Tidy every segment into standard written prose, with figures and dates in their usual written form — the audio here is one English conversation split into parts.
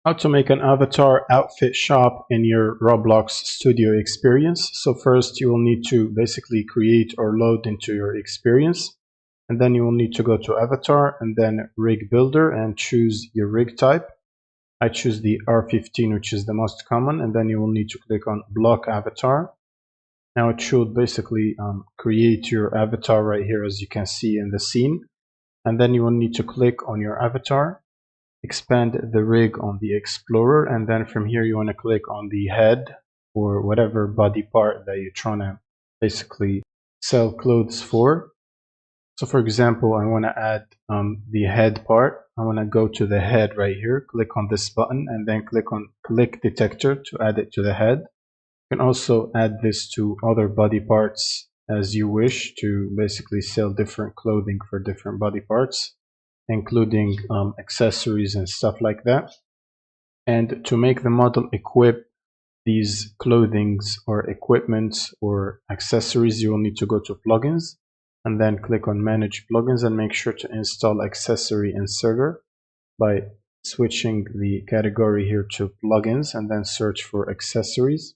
How to make an avatar outfit shop in your Roblox Studio experience. So first you will need to basically create or load into your experience, and then you will need to go to avatar and then rig builder and choose your rig type. I choose the R15, which is the most common, and then you will need to click on block avatar. Now it should basically create your avatar right here, as you can see in the scene, and then you will need to click on your avatar, expand the rig on the explorer, and then from here you want to click on the head or whatever body part that you're trying to basically sell clothes for. So for example, I want to add the head part. I want to go to the head right here, click on this button, and then click on click detector to add it to the head. You can also add this to other body parts as you wish to basically sell different clothing for different body parts, including accessories and stuff like that. And to make the model equip these clothings or equipments or accessories, you will need to go to plugins and then click on manage plugins and make sure to install accessory inserter by switching the category here to plugins and then search for accessories,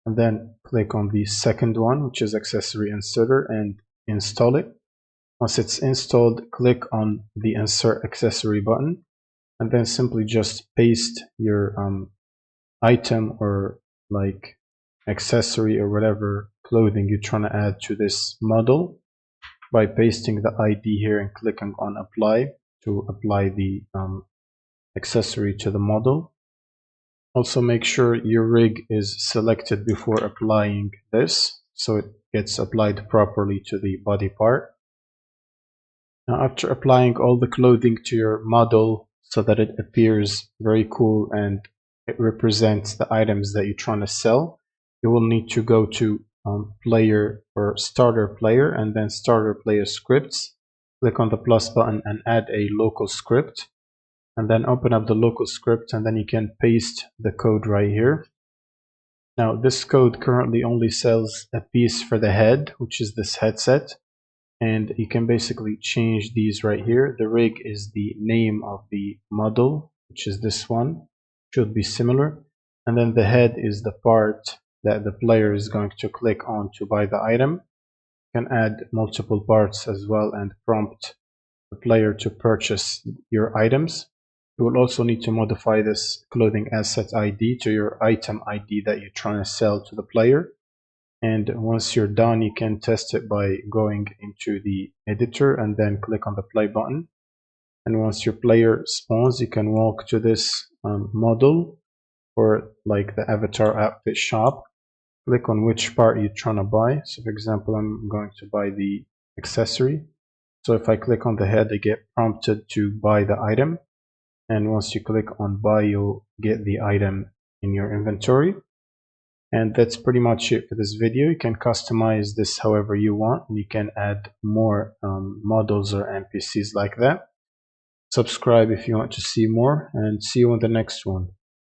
and then click on the second one, which is accessory inserter, and install it. Once it's installed, click on the insert accessory button and then simply just paste your item or like accessory or whatever clothing you're trying to add to this model by pasting the ID here and clicking on apply to apply the accessory to the model. Also make sure your rig is selected before applying this so it gets applied properly to the body part. Now after applying all the clothing to your model so that it appears very cool and it represents the items that you're trying to sell, you will need to go to player or starter player and then starter player scripts. Click on the plus button and add a local script, and then open up the local script, and then you can paste the code right here. Now this code currently only sells a piece for the head, which is this headset, and you can basically change these right here. The rig is the name of the model, which is this one, should be similar, and then the head is the part that the player is going to click on to buy the item. You can add multiple parts as well and prompt the player to purchase your items. You will also need to modify this clothing asset ID to your item ID that you're trying to sell to the player. And once you're done, you can test it by going into the editor and then click on the play button. And once your player spawns, you can walk to this model or like the avatar outfit shop. Click on which part you're trying to buy. So for example, I'm going to buy the accessory. So if I click on the head, I get prompted to buy the item. And once you click on buy, you'll get the item in your inventory. And that's pretty much it for this video. You can customize this however you want, and you can add more models or NPCs like that. Subscribe if you want to see more, and see you on the next one.